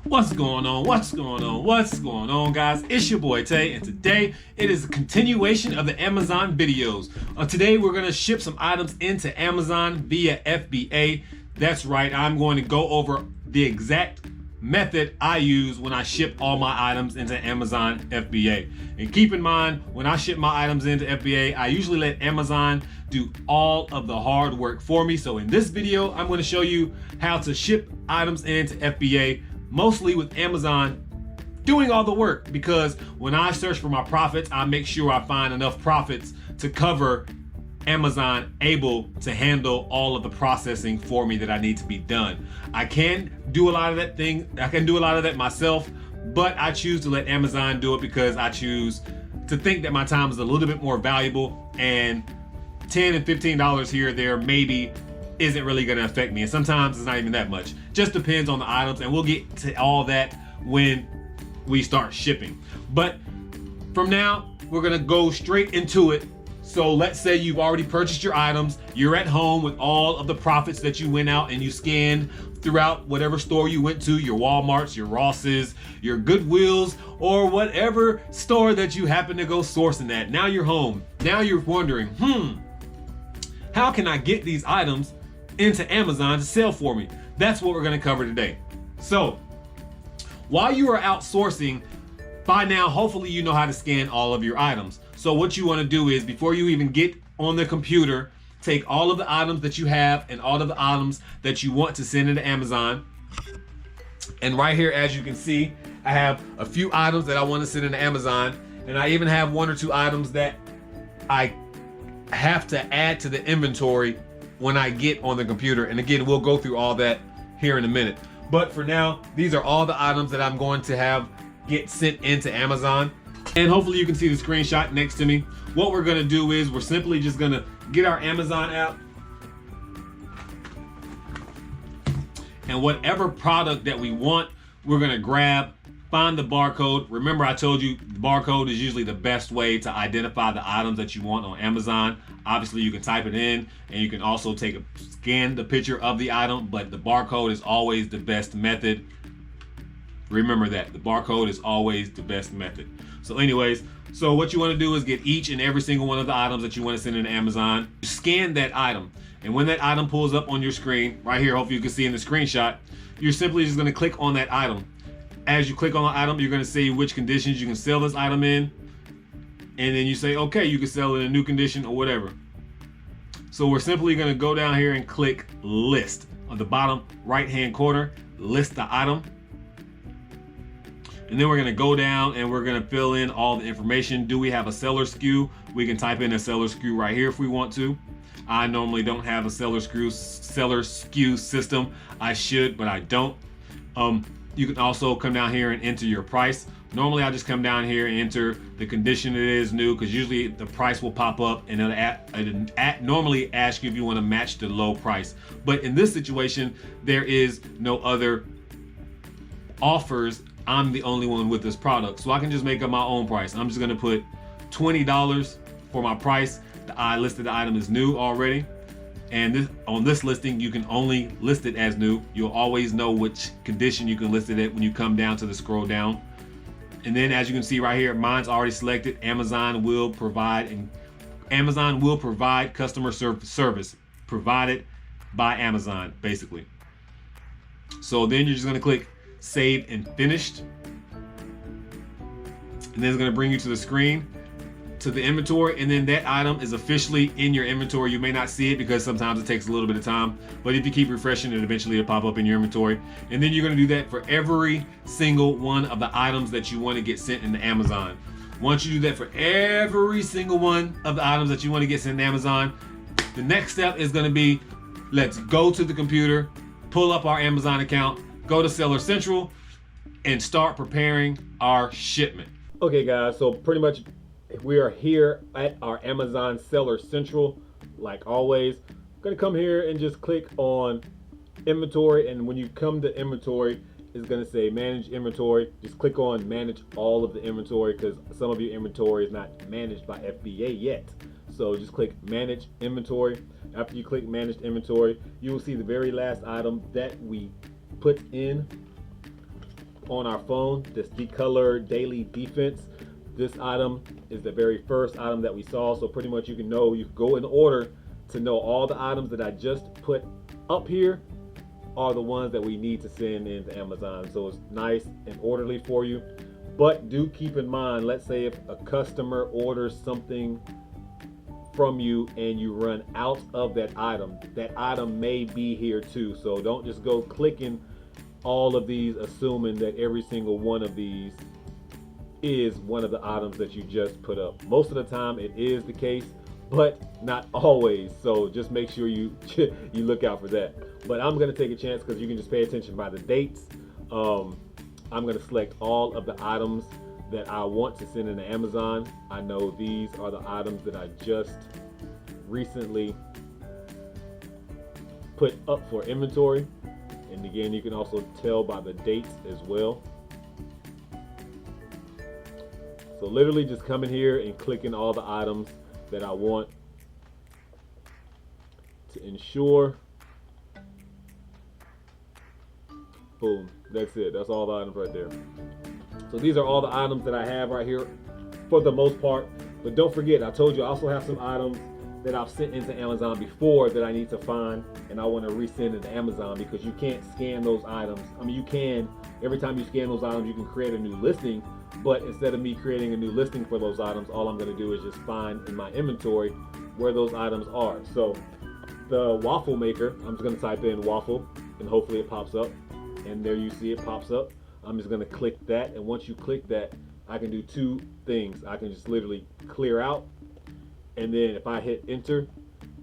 What's going on? What's going on? What's going on, guys? It's your boy Tay, and today it is a continuation of the Amazon videos. Today we're going to ship some items into Amazon via FBA. That's right, I'm going to go over the exact method I use when I ship all my items into Amazon FBA. And keep in mind, when I ship my items into FBA, I usually let Amazon do all of the hard work for me. So in this video, I'm going to show you how to ship items into FBA, mostly with Amazon doing all the work, because when I search for my profits, I make sure I find enough profits to cover Amazon able to handle all of the processing for me that I need to be done. I can do a lot of that myself, but I choose to let Amazon do it because I choose to think that my time is a little bit more valuable, and $10 and $15 here or there maybe isn't really going to affect me. And sometimes it's not even that much. Just depends on the items, and we'll get to all that when we start shipping. But from now, we're going to go straight into it. So let's say you've already purchased your items, you're at home with all of the profits that you went out and you scanned throughout whatever store you went to, your Walmarts, your Rosses, your Goodwills, or whatever store that you happen to go sourcing at. Now you're home. Now you're wondering, how can I get these items into Amazon to sell for me? That's what we're going to cover today. So while you are outsourcing, by now, hopefully you know how to scan all of your items. So what you want to do is, before you even get on the computer, take all of the items that you have and all of the items that you want to send into Amazon. And right here, as you can see, I have a few items that I want to send into Amazon. And I even have one or two items that I have to add to the inventory when I get on the computer. And again, we'll go through all that here in a minute. But for now, these are all the items that I'm going to have get sent into Amazon. And hopefully you can see the screenshot next to me. What we're gonna do is we're simply just gonna get our Amazon app, and whatever product that we want, we're gonna grab, find the barcode. Remember, I told you the barcode is usually the best way to identify the items that you want on Amazon. Obviously, you can type it in, and you can also scan the picture of the item, but the barcode is always the best method. Remember that, the barcode is always the best method. So anyways, so what you want to do is get each and every single one of the items that you want to send into Amazon. Scan that item, and when that item pulls up on your screen, right here, hopefully you can see in the screenshot, you're simply just going to click on that item. As you click on the item, you're going to see which conditions you can sell this item in, and then you say, okay, you can sell it in a new condition or whatever. So we're simply going to go down here and click list on the bottom right hand corner, list the item. And then we're gonna go down and we're gonna fill in all the information. Do we have a seller SKU? We can type in a seller SKU right here if we want to. I normally don't have a seller SKU system. I should, but I don't. You can also come down here and enter your price. Normally I just come down here and enter the condition it is new, because usually the price will pop up and it'll normally ask you if you want to match the low price. But in this situation, there is no other offers. I'm the only one with this product, so I can just make up my own price. I'm just gonna put $20 for my price. I listed the item as new already, and on this listing, you can only list it as new. You'll always know which condition you can list it at when you come down to the scroll down. And then, as you can see right here, mine's already selected. Amazon will provide customer service provided by Amazon, basically. So then you're just gonna click Save and Finished, and then it's going to bring you to the screen, to the inventory, and then that item is officially in your inventory. You may not see it because sometimes it takes a little bit of time, but if you keep refreshing it, eventually it'll pop up in your inventory. And then you're going to do that for every single one of the items that you want to get sent into Amazon. Once you do that for every single one of the items that you want to get sent to Amazon, the next step is going to be, let's go to the computer, pull up our Amazon account, go to Seller Central, and start preparing our shipment. Okay guys, so pretty much we are here at our Amazon Seller Central. Like always, I'm gonna come here and just click on inventory, and when you come to inventory, it's gonna say manage inventory. Just click on manage all of the inventory, because some of your inventory is not managed by FBA yet. So just click manage inventory. After you click manage inventory, you will see the very last item that we put in on our phone, this Decolor Daily Defense. This item is the very first item that we saw, so pretty much you can go in order to know all the items that I just put up here are the ones that we need to send into Amazon. So it's nice and orderly for you. But do keep in mind, let's say if a customer orders something from you and you run out of that item may be here too. So don't just go clicking all of these assuming that every single one of these is one of the items that you just put up. Most of the time it is the case, but not always. So just make sure you look out for that. But I'm going to take a chance because you can just pay attention by the dates. I'm going to select all of the items that I want to send into Amazon. I know these are the items that I just recently put up for inventory. And again, you can also tell by the dates as well. So literally just coming here and clicking all the items that I want to ensure. Boom, that's it. That's all the items right there. So these are all the items that I have right here for the most part. But don't forget, I told you I also have some items that I've sent into Amazon before that I need to find and I want to resend into Amazon, because you can't scan those items. I mean, you can, every time you scan those items, you can create a new listing. But instead of me creating a new listing for those items, all I'm going to do is just find in my inventory where those items are. So the waffle maker, I'm just going to type in waffle and hopefully it pops up. And there you see it pops up. I'm just going to click that. And once you click that, I can do two things. I can just literally clear out. And then if I hit enter,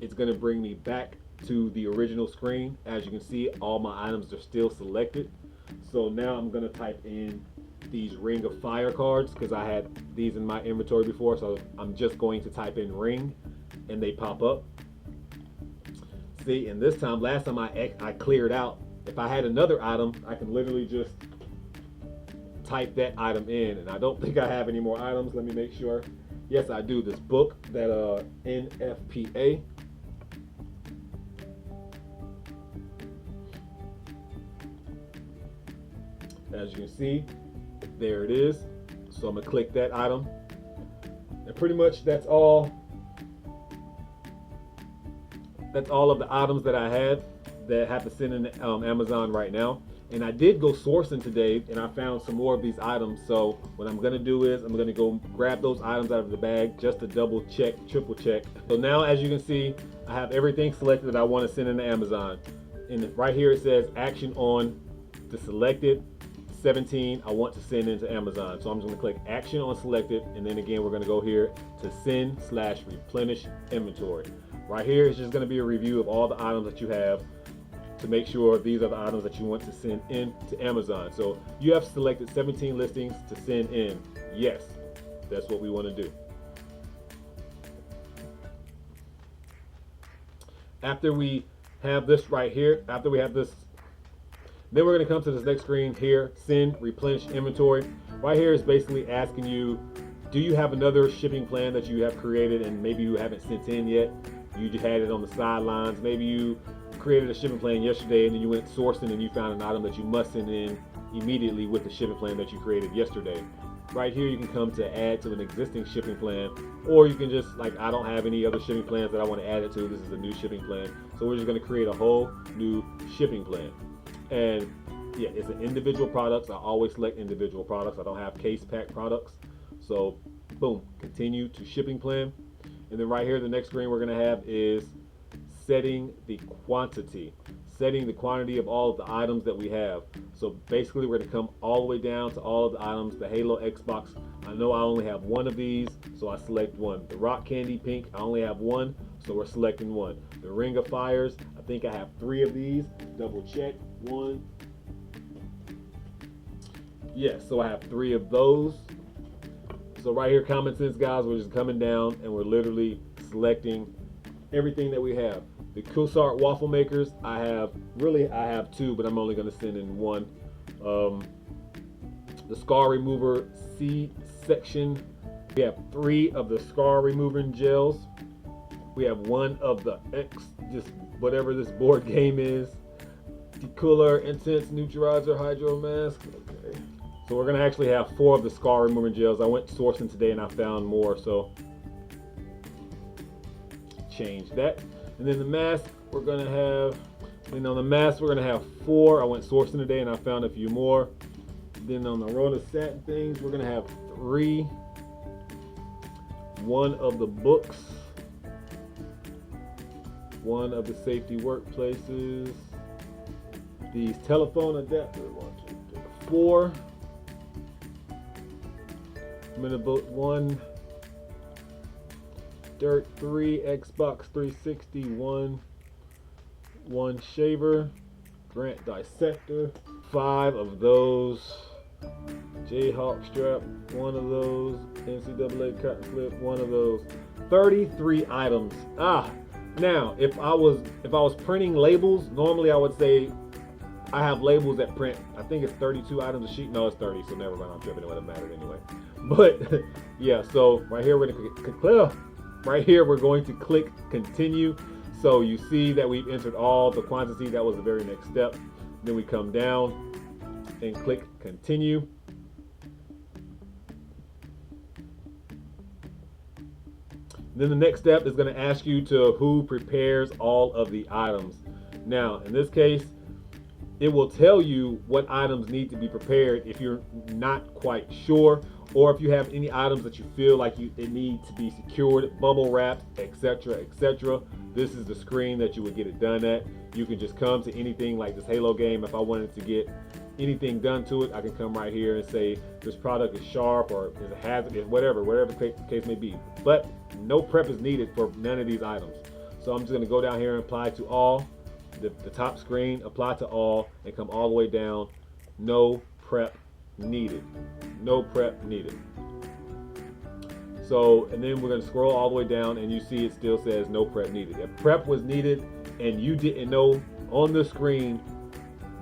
it's going to bring me back to the original screen. As you can see, all my items are still selected. So now I'm going to type in these Ring of Fire cards because I had these in my inventory before. So I'm just going to type in ring and they pop up. See, and this time, last time I cleared out. If I had another item, I can literally just type that item in. And I don't think I have any more items. Let me make sure. Yes, I do. This book, that NFPA. As you can see, there it is. So I'm gonna click that item. And pretty much that's all of the items that I have to send in Amazon right now. And I did go sourcing today and I found some more of these items. So what I'm gonna do is I'm gonna go grab those items out of the bag just to double check, triple check. So now, as you can see, I have everything selected that I want to send into Amazon. And right here it says action on the selected 17 I want to send into Amazon. So I'm just gonna click action on selected, and then again we're gonna go here to send/replenish inventory. Right here is just gonna be a review of all the items that you have to make sure these are the items that you want to send in to Amazon. So you have selected 17 listings to send in. Yes, that's what we want to do. After we have this right here, then we're going to come to this next screen here, send replenish inventory. Right here is basically asking you, do you have another shipping plan that you have created and maybe you haven't sent in yet? You just had it on the sidelines. Maybe you created a shipping plan yesterday and then you went sourcing and you found an item that you must send in immediately with the shipping plan that you created yesterday. Right here you can come to add to an existing shipping plan, or you can just, like, I don't have any other shipping plans that I want to add it to. This is a new shipping plan. So we're just going to create a whole new shipping plan. And yeah, it's an individual products. I always select individual products. I don't have case pack products. So boom, continue to shipping plan. And then right here, the next screen we're going to have is setting the quantity of all of the items that we have. So basically we're going to come all the way down to all of the items. The Halo Xbox, I know I only have one of these, so I select one. The Rock Candy Pink, I only have one, so we're selecting one. The Ring of Fires, I think I have 3 of these. Double check. 1. Yes, so I have 3 of those. So right here, common sense, guys, we're just coming down and we're literally selecting everything that we have. The Kusart waffle makers, I have 2, but I'm only going to send in 1. The scar remover C section, we have 3 of the scar removing gels. We have 1 of the X, just whatever this board game is. The Cooler Intense Neutralizer Hydro Mask. Okay. So we're gonna actually have 4 of the scar removing gels. I went sourcing today and I found more, so change that. And then the mask, we're gonna have, then on the mask, we're gonna have 4. I went sourcing today and I found a few more. Then on the roller satin things, we're gonna have 3. 1 of the books, 1 of the safety workplaces, these telephone adapters, 1, 2, 3, 4. I'm gonna put 1 Dirt 3 Xbox 360, 1 shaver, Grant dissector, 5 of those, Jayhawk strap, 1 of those, NCAA cut and flip, 1 of those. 33 items. Now if I was printing labels, normally I would say I have labels that print, I think it's 32 items a sheet. No, it's 30, so never mind, I'm tripping, it wouldn't matter anyway. But yeah, so right here we're going to click continue. So you see that we've entered all the quantity. That was the very next step. Then we come down and click continue. Then the next step is going to ask you to who prepares all of the items. Now, in this case, it will tell you what items need to be prepared if you're not quite sure, or if you have any items that you feel like it need to be secured, bubble wrapped, etc., etc. This is the screen that you would get it done at. You can just come to anything like this Halo game. If I wanted to get anything done to it, I can come right here and say this product is sharp or is a hazard, whatever the case may be. But no prep is needed for none of these items. So I'm just going to go down here and apply to all. The top screen, apply to all, and come all the way down. No prep needed. No prep needed. So, and then we're going to scroll all the way down, and you see it still says no prep needed. If prep was needed and you didn't know, on the screen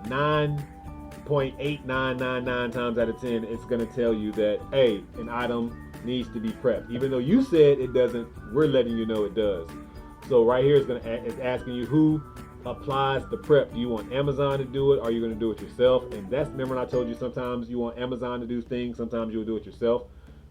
9.8999 times out of 10 it's going to tell you that, hey, an item needs to be prepped. Even though you said it doesn't, we're letting you know it does. So right here it's asking you who applies the prep. Do you want Amazon to do it, or are you going to do it yourself? And that's, remember when I told you sometimes you want Amazon to do things, sometimes you'll do it yourself,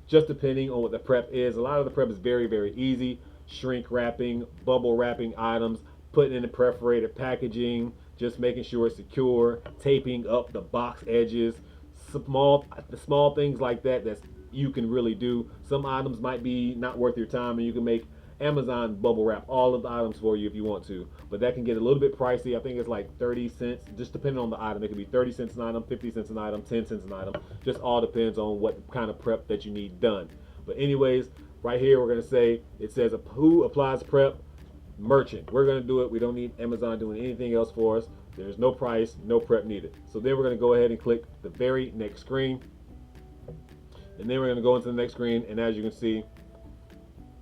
just depending on what the prep is. A lot of the prep is very, very easy. Shrink wrapping, bubble wrapping items, putting in the perforated packaging, just making sure it's secure, taping up the box edges, small things like that you can really do. Some items might be not worth your time, and you can make Amazon bubble wrap all of the items for you if you want to, but that can get a little bit pricey. I think it's like 30 cents, just depending on the item. It could be 30 cents an item, 50 cents an item, 10 cents an item. Just all depends on what kind of prep that you need done. But anyways, right here we're going to say, it says who applies prep? Merchant. We're going to do it. We don't need Amazon doing anything else for us. There's no price, no prep needed. So then we're going to go ahead and click the very next screen, and then we're going to go into the next screen, and as you can see,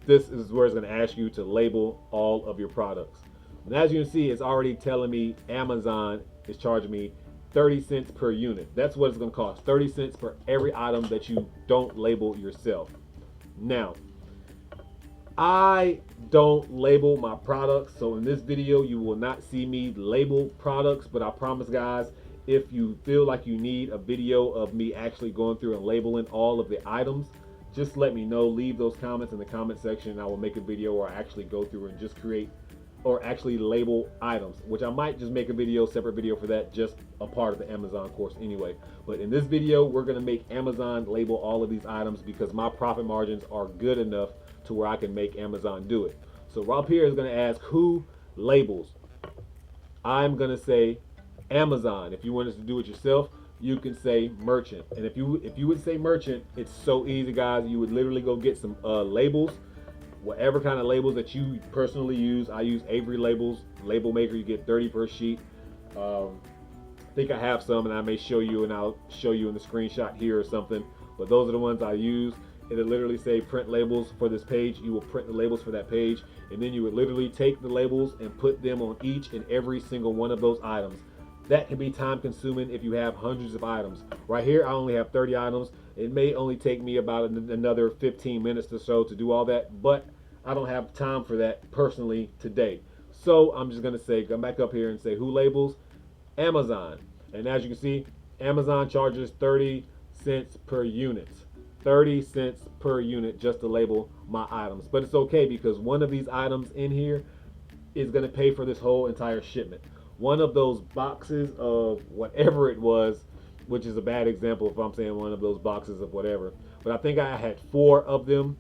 this is where it's going to ask you to label all of your products. And as you can see, it's already telling me Amazon is charging me 30 cents per unit. That's what it's going to cost, 30 cents for every item that you don't label yourself. Now, I don't label my products, so in this video you will not see me label products, but I promise guys, if you feel like you need a video of me actually going through and labeling all of the items, just let me know. Leave those comments in the comment section, and I will make a video where I actually go through and just create or actually label items, which I might just make a separate video for that, just a part of the Amazon course anyway. But in this video, we're going to make Amazon label all of these items because my profit margins are good enough to where I can make Amazon do it. So Rob here is going to ask who labels. I'm going to say Amazon. If you want us to do it yourself, you can say merchant. And if you would say merchant, it's so easy guys. You would literally go get some labels, whatever kind of labels that you personally use. I use Avery labels, label maker. You get 30 per sheet. I think I have some, and I may show you, and I'll show you in the screenshot here or something, but those are the ones I use. It'll literally say print labels for this page. You will print the labels for that page, and then you would literally take the labels and put them on each and every single one of those items. That can be time consuming if you have hundreds of items. Right here, I only have 30 items. It may only take me about another 15 minutes or so to do all that, but I don't have time for that personally today. So I'm just gonna say, come back up here and say who labels? Amazon. And as you can see, Amazon charges 30 cents per unit. 30 cents per unit just to label my items. But it's okay because one of these items in here is going to pay for this whole entire shipment. One of those boxes of whatever it was, which is a bad example if I'm saying one of those boxes of whatever, but I think I had 4 of them.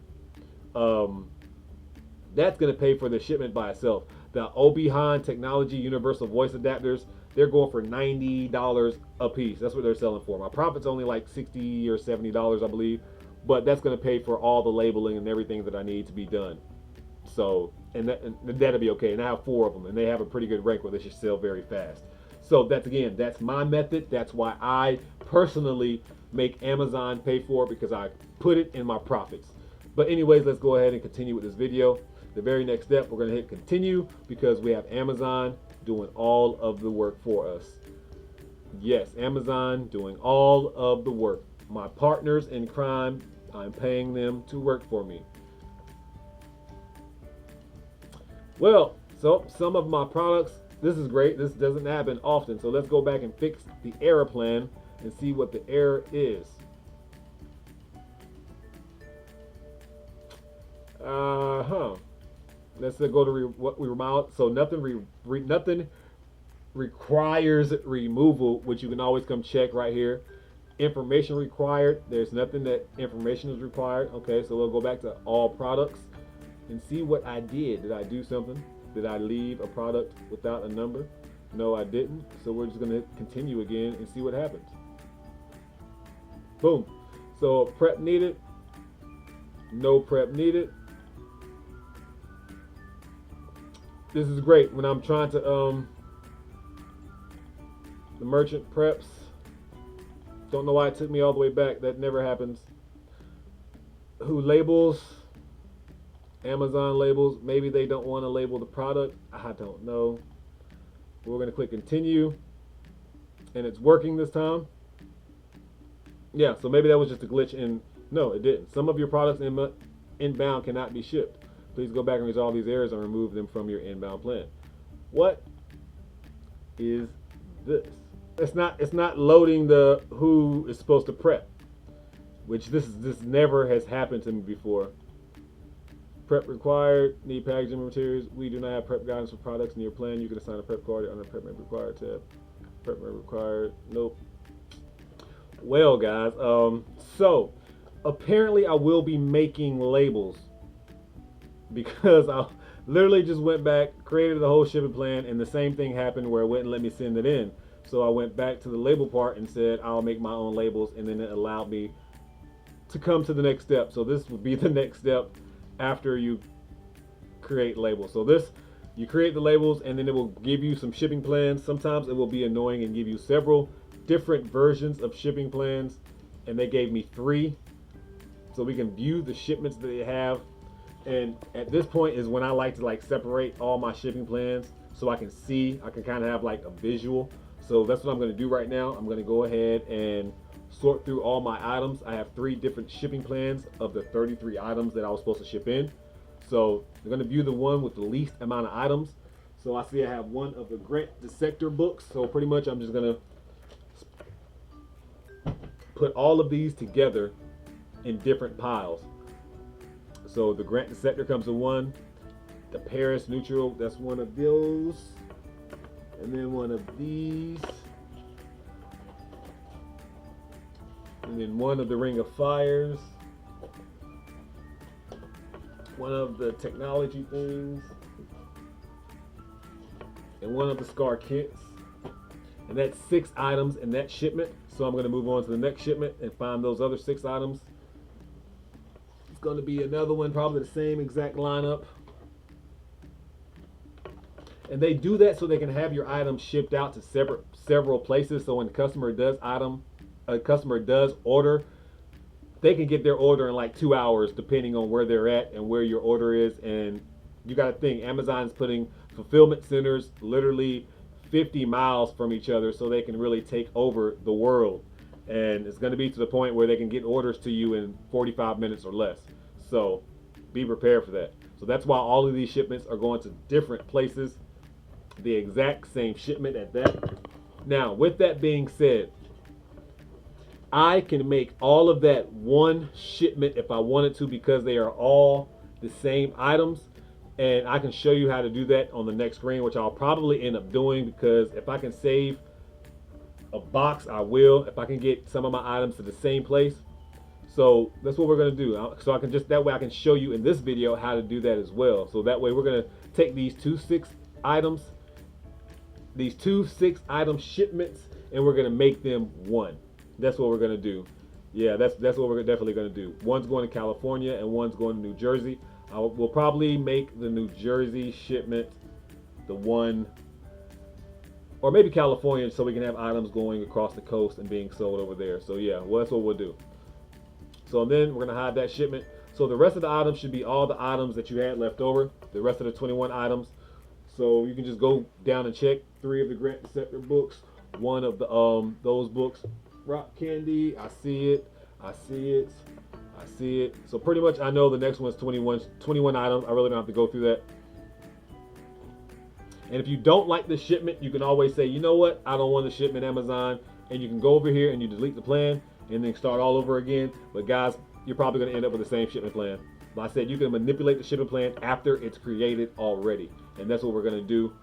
That's going to pay for the shipment by itself. The Obihan Technology Universal Voice Adapters, they're going for $90 a piece. That's what they're selling for. My profit's only like $60 or $70, I believe, but that's going to pay for all the labeling and everything that I need to be done. So, and that'll be okay. And I have 4 of them, and they have a pretty good rank where they should sell very fast. So that's my method. That's why I personally make Amazon pay for it, because I put it in my profits. But anyways, let's go ahead and continue with this video. The very next step, we're going to hit continue because we have Amazon doing all of the work for us. Yes, Amazon doing all of the work. My partners in crime, I'm paying them to work for me. Well, so some of my products, this is great. This doesn't happen often. So let's go back and fix the error plan and see what the error is. Let's go to what we remodeled. So nothing nothing requires removal, which you can always come check right here. Information required. There's nothing that information is required. Okay, so we'll go back to all products and see what I did. Did I do something? Did I leave a product without a number? No, I didn't. So we're just going to continue again and see what happens. Boom. So prep needed. No prep needed. This is great when I'm trying to the merchant preps. Don't know why it took me all the way back. That never happens. Who labels? Amazon labels. Maybe they don't want to label the product. I don't know. We're going to click continue, and it's working this time. Yeah, so maybe that was just a glitch in. No, it didn't. Some of your products inbound cannot be shipped. Please go back and resolve these errors and remove them from your inbound plan. What is this? It's not loading the who is supposed to prep, which this never has happened to me before. Prep required. Need packaging materials. We do not have prep guidance for products in your plan. You can assign a prep card under prep may be required tab. Prep may be required. Nope. Well, guys, so apparently I will be making labels, because I literally just went back, created the whole shipping plan, and the same thing happened where it wouldn't let me send it in. So I went back to the label part and said I'll make my own labels, and then it allowed me to come to the next step. So this would be the next step after you create labels. So this, you create the labels, and then it will give you some shipping plans. Sometimes it will be annoying and give you several different versions of shipping plans, and they gave me 3, so we can view the shipments that they have. And at this point is when I like to separate all my shipping plans so I can see, I can kind of have like a visual. So that's what I'm going to do right now. I'm going to go ahead and sort through all my items. I have 3 different shipping plans of the 33 items that I was supposed to ship in. So I'm going to view the one with the least amount of items. So I see I have one of the grant dissector books. So pretty much I'm just going to put all of these together in different piles. So the grant dissector comes in one. The Paris neutral, that's one of those. And then one of these. And then one of the Ring of Fires. One of the technology things. And one of the Scar kits. And that's 6 items in that shipment. So I'm going to move on to the next shipment and find those other 6 items. It's going to be another one, probably the same exact lineup. And they do that so they can have your items shipped out to several places. So when the customer does order, they can get their order in like 2 hours, depending on where they're at and where your order is. And you got to think, Amazon's putting fulfillment centers literally 50 miles from each other, so they can really take over the world. And it's going to be to the point where they can get orders to you in 45 minutes or less. So be prepared for that. So that's why all of these shipments are going to different places. The exact same shipment at that. Now, with that being said, I can make all of that one shipment if I wanted to, because they are all the same items. And I can show you how to do that on the next screen, which I'll probably end up doing, because if I can save a box, I will. If I can get some of my items to the same place. So that's what we're going to do. So I can just, that way I can show you in this video how to do that as well. So that way we're going to take these two 6 item shipments, and we're going to make them one. That's what we're going to do. Yeah, that's what we're definitely going to do. One's going to California and one's going to New Jersey. We'll probably make the New Jersey shipment the one, or maybe California, so we can have items going across the coast and being sold over there. So yeah, well, that's what we'll do. So then we're going to hide that shipment. So the rest of the items should be all the items that you had left over, the rest of the 21 items. So you can just go down and check 3 of the Grant Deceptor books, 1 of the those books. Rock Candy, I see it, I see it, I see it. So pretty much I know the next one's 21 items. I really don't have to go through that. And if you don't like the shipment, you can always say, you know what, I don't want the shipment, Amazon, and you can go over here and you delete the plan and then start all over again. But guys, you're probably going to end up with the same shipment plan. But I said you can manipulate the shipment plan after it's created already, and that's what we're going to do.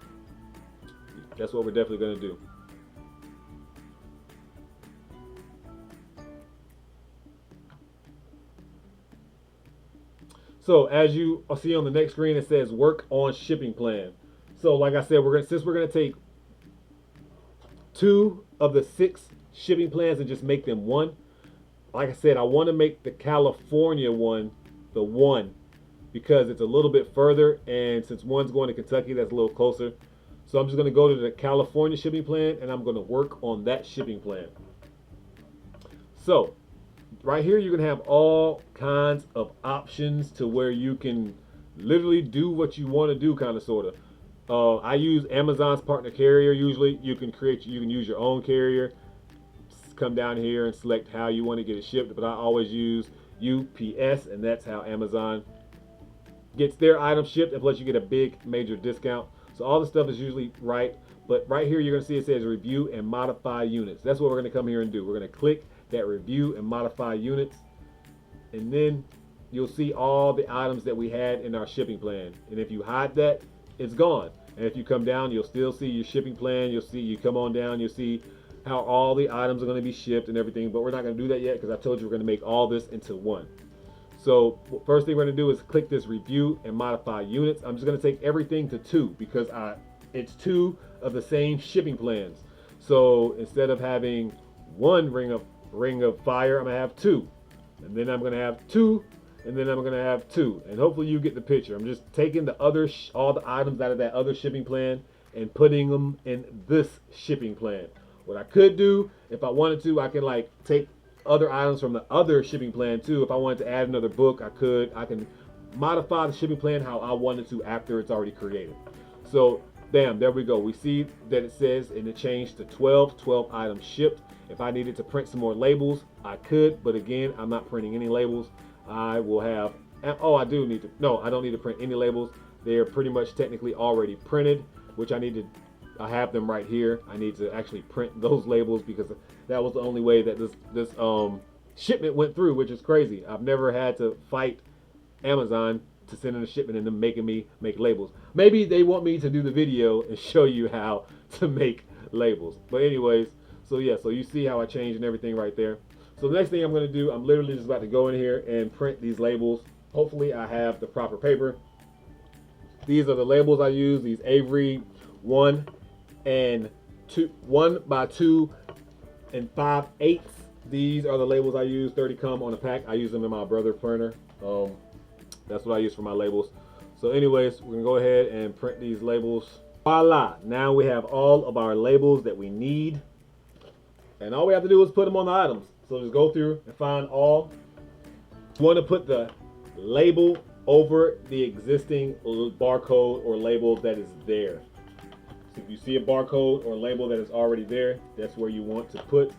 That's what we're definitely going to do. So as you see on the next screen, it says work on shipping plan. So like I said, since we're gonna take 2 of the 6 shipping plans and just make them one. Like I said, I want to make the California one the one, because it's a little bit further, and since one's going to Kentucky, that's a little closer. So I'm just gonna go to the California shipping plan, and I'm gonna work on that shipping plan. So right here, you're gonna have all kinds of options to where you can literally do what you want to do, kind of, sort of. I use Amazon's partner carrier. Usually, you can use your own carrier. Just come down here and select how you want to get it shipped. But I always use UPS, and that's how Amazon gets their items shipped. And plus, you get a big major discount. So all the stuff is usually right. But right here, you're gonna see it says review and modify units. That's what we're gonna come here and do. We're gonna click that review and modify units, and then you'll see all the items that we had in our shipping plan. And if you hide that, it's gone. And if you come down, you'll still see your shipping plan. You come on down, you'll see how all the items are going to be shipped and everything. But we're not going to do that yet, because I told you we're going to make all this into one. So first thing we're going to do is click this review and modify units. I'm just going to take everything to 2, because it's 2 of the same shipping plans. So instead of having 1 ring of fire, I'm going to have 2. And then I'm going to have 2. And then I'm going to have 2. And hopefully you get the picture. I'm just taking the all the items out of that other shipping plan and putting them in this shipping plan. What I could do, if I wanted to, I can like take other items from the other shipping plan too. If I wanted to add another book, I could. I can modify the shipping plan how I wanted to after it's already created. So, bam, there we go. We see that it says, and it changed to 12 items shipped. If I needed to print some more labels, I could. But again, I'm not printing any labels. I will have, oh, I don't need to print any labels. They're pretty much technically already printed, which I have them right here. I need to actually print those labels, because that was the only way that this shipment went through, which is crazy. I've never had to fight Amazon to send in a shipment and them making me make labels. Maybe they want me to do the video and show you how to make labels. But anyways, so yeah, so you see how I changed and everything right there. So the next thing I'm going to do, I'm literally just about to go in here and print these labels. Hopefully I have the proper paper. These are the labels I use, these Avery 1 and 2, 1 by 2 and 5/8. These are the labels I use, 30 come on a pack. I use them in my brother printer. That's what I use for my labels. So anyways, we're gonna go ahead and print these labels. Voila, now we have all of our labels that we need. And all we have to do is put them on the items. So just go through and find all. You want to put the label over the existing barcode or label that is there. So if you see a barcode or label that is already there, that's where you want to put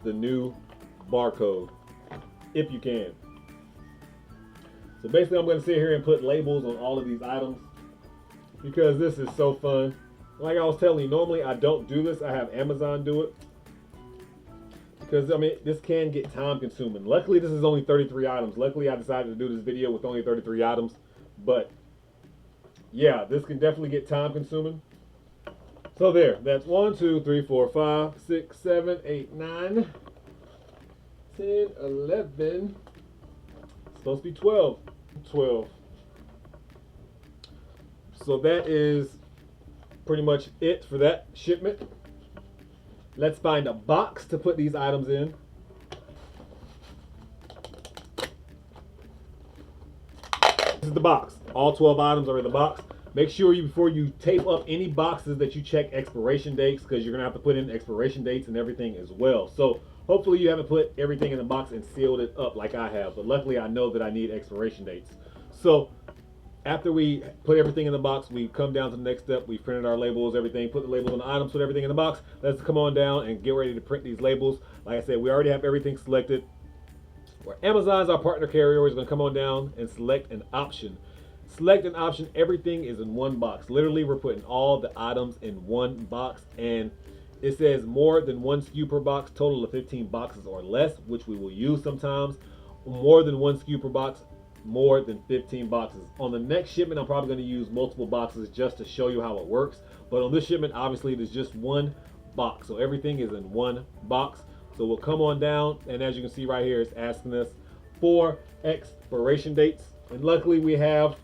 the new barcode, if you can. So basically I'm going to sit here and put labels on all of these items, because this is so fun. Like I was telling you, normally I don't do this. I have Amazon do it. because I mean this can get time consuming. Luckily this is only 33 items. Luckily I decided to do this video with only 33 items, but yeah, this can definitely get time consuming. So there, that's 1, 2, 3, 4, 5, 6, 7, 8, 9, 10, 11. It's supposed to be 12. 12. So that is pretty much it for that shipment. Let's find a box to put these items in. This is the box. All 12 items are in the box. Make sure before you tape up any boxes that you check expiration dates, because you're going to have to put in expiration dates and everything as well. So hopefully you haven't put everything in the box and sealed it up like I have. But luckily I know that I need expiration dates. So after we put everything in the box, we come down to the next step. We printed our labels, everything, put the labels on the items, put everything in the box. Let's come on down and get ready to print these labels. Like I said, we already have everything selected. Where Amazon's our partner carrier, is going to come on down and select an option. Select an option. Everything is in one box. Literally, we're putting all the items in one box, and it says more than one SKU per box, total of 15 boxes or less, which we will use sometimes. More than one SKU per box, more than 15 boxes. On the next shipment, I'm probably going to use multiple boxes just to show you how it works. But on this shipment, obviously, there's just one box. So everything is in one box. So we'll come on down, and as you can see right here, it's asking us for expiration dates. And luckily, we have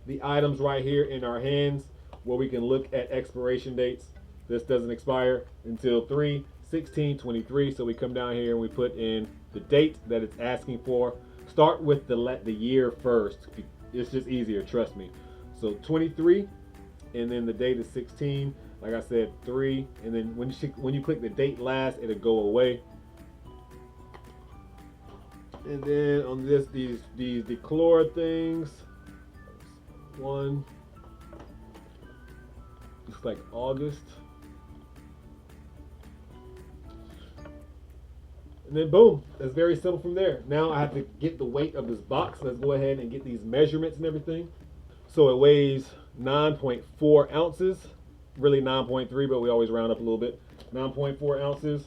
the items right here in our hands where we can look at expiration dates. This doesn't expire until 3/16/23. So we come down here and we put in the date that it's asking for. Start with the year first. It's just easier, trust me. So 23, and then the date is 16. Like I said, 3, and then when you click the date last, it'll go away. And then on these declare things, 1, looks like August. And then boom, it's very simple from there. Now I have to get the weight of this box. Let's go ahead and get these measurements and everything. So it weighs 9.4 ounces, really 9.3, but we always round up a little bit. 9.4 ounces,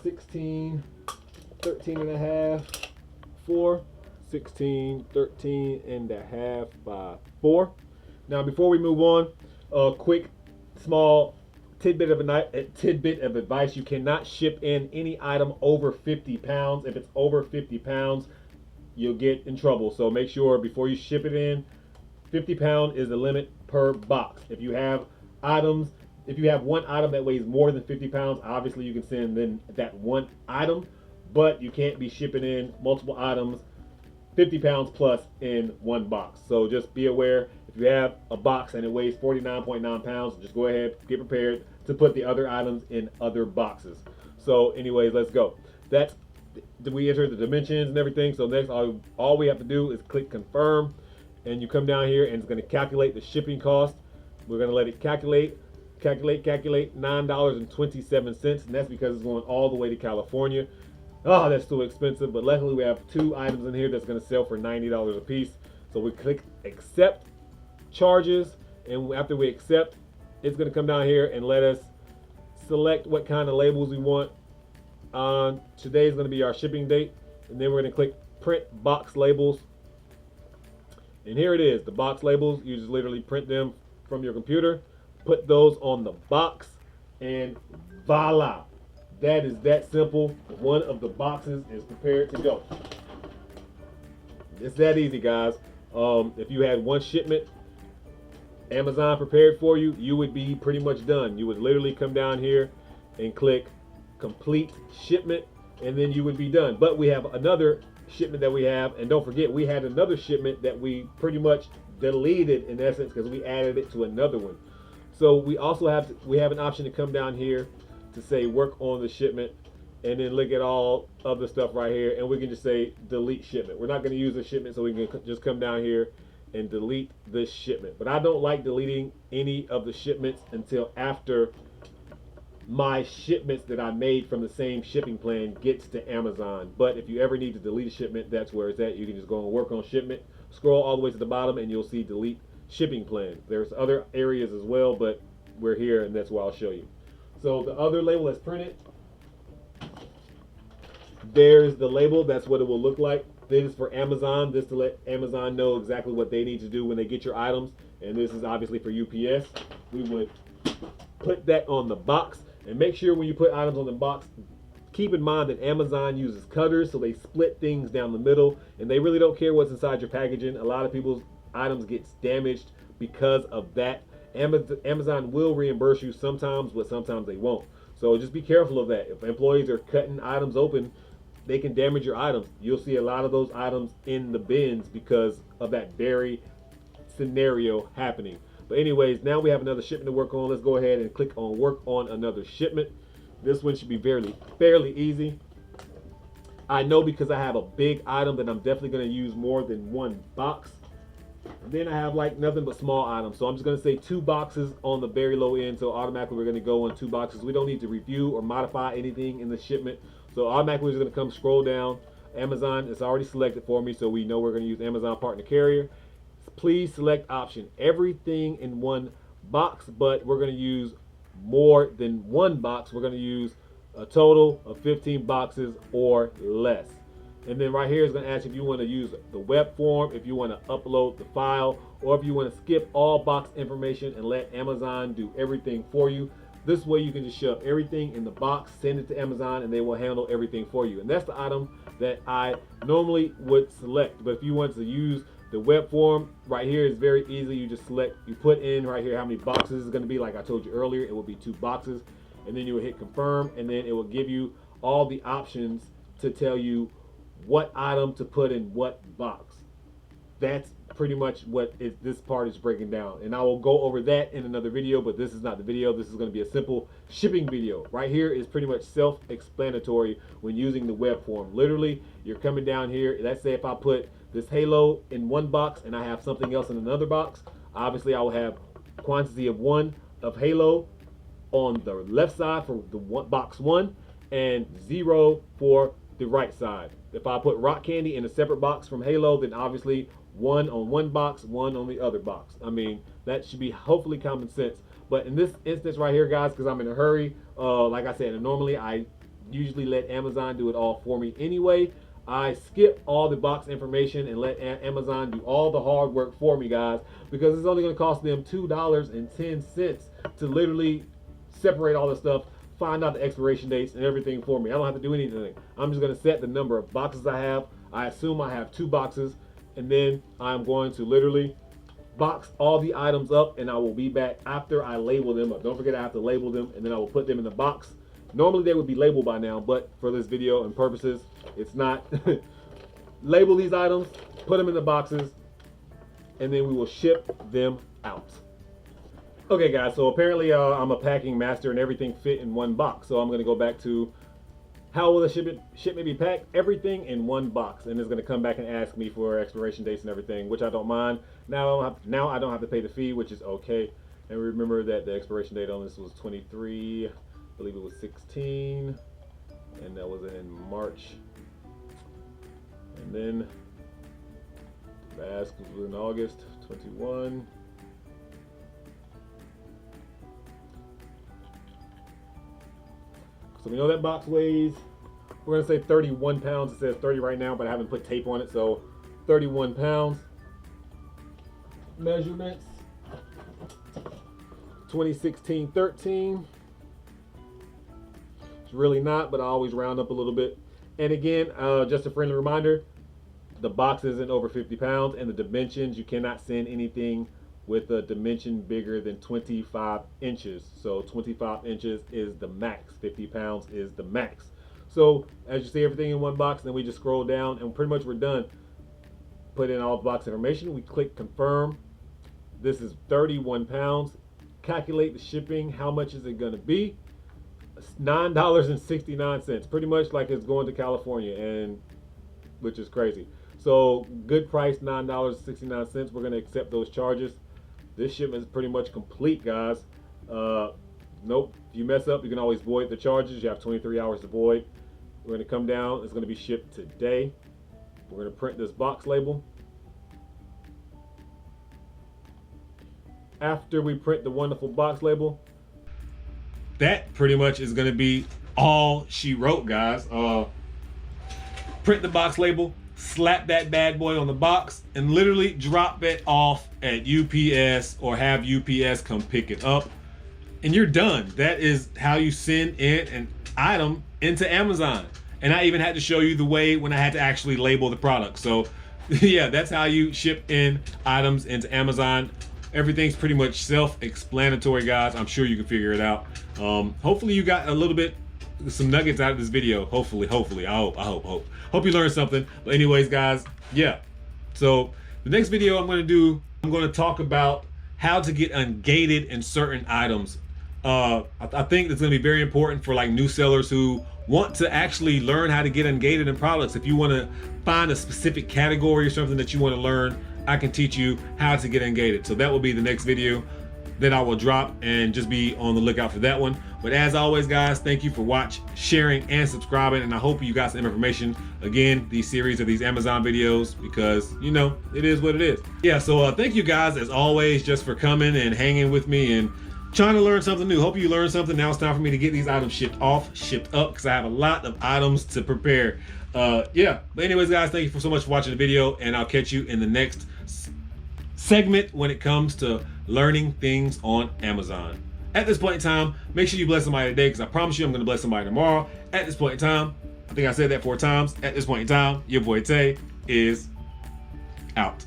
16, 13 and a half, 4, 16, 13 and a half by 4. Now before we move on, a quick small tidbit of advice. You cannot ship in any item over 50 pounds. If it's over 50 pounds, you'll get in trouble. So make sure before you ship it in, 50 pound is the limit per box. If you have one item that weighs more than 50 pounds, obviously you can send in that one item, but you can't be shipping in multiple items 50 pounds plus in one box. So just be aware, if you have a box and it weighs 49.9 pounds, just go ahead, get prepared to put the other items in other boxes. So anyways, let's go. We enter the dimensions and everything. So next, all we have to do is click confirm, and you come down here and it's going to calculate the shipping cost. We're going to let it calculate $9.27, and that's because it's going all the way to California. Oh, that's too expensive, but luckily we have 2 items in here that's going to sell for $90 a piece. So we click accept charges, and after we accept, it's going to come down here and let us select what kind of labels we want. Today is going to be our shipping date, and then we're going to click print box labels. And here it is, the box labels. You just literally print them from your computer, put those on the box, and voila. That is that simple. One of the boxes is prepared to go. It's that easy, guys. If you had one shipment Amazon prepared for you, you would be pretty much done. You would literally come down here and click complete shipment, and then you would be done. But we have another shipment that we have, and don't forget, we had another shipment that we pretty much deleted in essence because we added it to another one. So we also have an option to come down here to say work on the shipment, and then look at all of the stuff right here, and we can just say delete shipment. We're not going to use the shipment, so we can just come down here and delete this shipment. But I don't like deleting any of the shipments until after my shipments that I made from the same shipping plan gets to Amazon. But if you ever need to delete a shipment, that's where it's at. You can just go and work on shipment, scroll all the way to the bottom, and you'll see delete shipping plan. There's other areas as well, but we're here, and that's where I'll show you. So the other label that's printed, there's the label. That's what it will look like. This is for Amazon. This to let Amazon know exactly what they need to do when they get your items. And this is obviously for UPS. We would put that on the box. And make sure when you put items on the box, keep in mind that Amazon uses cutters, so they split things down the middle. And they really don't care what's inside your packaging. A lot of people's items gets damaged because of that. Amazon will reimburse you sometimes, but sometimes they won't. So just be careful of that. If employees are cutting items open, they can damage your items. You'll see a lot of those items in the bins because of that very scenario happening. But anyways, now we have another shipment to work on. Let's go ahead and click on work on another shipment. This one should be fairly easy. I know because I have a big item that I'm definitely going to use more than one box. And then I have like nothing but small items. So I'm just going to say 2 boxes on the very low end. So automatically we're going to go on 2 boxes. We don't need to review or modify anything in the shipment. So automatically we're just going to come scroll down. Amazon is already selected for me, so we know we're going to use Amazon Partner Carrier. Please select option everything in one box, but we're going to use more than one box. We're going to use a total of 15 boxes or less. And then right here is going to ask if you want to use the web form, if you want to upload the file, or if you want to skip all box information and let Amazon do everything for you. This way you can just shove everything in the box, send it to Amazon, and they will handle everything for you. And that's the item that I normally would select. But if you want to use the web form, right here is very easy. You just select, you put in right here how many boxes it's going to be. Like I told you earlier, it will be 2 boxes. And then you will hit confirm, and then it will give you all the options to tell you what item to put in what box. That's pretty much what this part is breaking down. And I will go over that in another video, but this is not the video. This is going to be a simple shipping video. Right here is pretty much self-explanatory when using the web form. Literally, you're coming down here. Let's say if I put this halo in one box and I have something else in another box, obviously I will have quantity of 1 of halo on the left side for the box 1 and 0 for the right side. If I put rock candy in a separate box from halo, then obviously 1 on one box, 1 on the other box. I mean, that should be hopefully common sense. But in this instance right here, guys, because I'm in a hurry, like I said, and normally I usually let Amazon do it all for me anyway. I skip all the box information and let Amazon do all the hard work for me, guys, because it's only going to cost them $2.10 to literally separate all this stuff, find out the expiration dates and everything for me. I don't have to do anything. I'm just going to set the number of boxes I have. I assume I have 2 boxes, and then I'm going to literally box all the items up, and I will be back after I label them up. Don't forget I have to label them, and then I will put them in the box. Normally they would be labeled by now, but for this video and purposes, it's not. Label these items, put them in the boxes, and then we will ship them out. Okay guys, so apparently I'm a packing master and everything fit in one box. So I'm going to go back to how will the shipment be packed? Everything in one box. And it's going to come back and ask me for expiration dates and everything, which I don't mind. Now I don't have to pay the fee, which is okay. And remember that the expiration date on this was 23, I believe it was 16, and that was in March. And then the ask was in August 21. So we know that box weighs, we're gonna say 31 pounds. It says 30 right now, but I haven't put tape on it, so 31 pounds. Measurements, 2016-13. It's really not, but I always round up a little bit. And again, just a friendly reminder, the box isn't over 50 pounds, and the dimensions, you cannot send anything with a dimension bigger than 25 inches. So 25 inches is the max, 50 pounds is the max. So as you see everything in one box, then we just scroll down and pretty much we're done. Put in all the box information, we click confirm. This is 31 pounds. Calculate the shipping, how much is it gonna be? It's $9.69, pretty much like it's going to California, and which is crazy. So good price, $9.69. We're gonna accept those charges. This shipment is pretty much complete, guys. Nope, if you mess up, you can always void the charges. You have 23 hours to void. We're gonna come down, it's gonna be shipped today. We're gonna print this box label. After we print the wonderful box label, that pretty much is going to be all she wrote, guys. Print the box label, slap that bad boy on the box, and literally drop it off at UPS or have UPS come pick it up, and you're done. That is how you send in an item into Amazon. And I even had to show you the way when I had to actually label the product. So yeah, that's how you ship in items into Amazon. Everything's pretty much self-explanatory, guys. I'm sure you can figure it out. Hopefully you got a little bit, some nuggets out of this video. Hopefully, I hope you learned something. But anyways, guys, yeah. So the next video I'm going to talk about how to get ungated in certain items. I think it's going to be very important for like new sellers who want to actually learn how to get ungated in products. If you want to find a specific category or something that you want to learn, I can teach you how to get ungated. So that will be the next video that I will drop, and just be on the lookout for that one. But as always, guys, thank you for watching, sharing, and subscribing, and I hope you got some information. Again, these series of these Amazon videos, because you know it is what it is. Yeah, so thank you guys as always just for coming and hanging with me and trying to learn something new. Hope you learned something. Now it's time for me to get these items shipped up, because I have a lot of items to prepare. Yeah, but anyways, guys, thank you so much for watching the video, and I'll catch you in the next segment when it comes to learning things on Amazon. At this point in time, make sure you bless somebody today, because I promise you I'm going to bless somebody tomorrow. At this point in time, I think I said that 4 times. At this point in time, your boy Tay is out.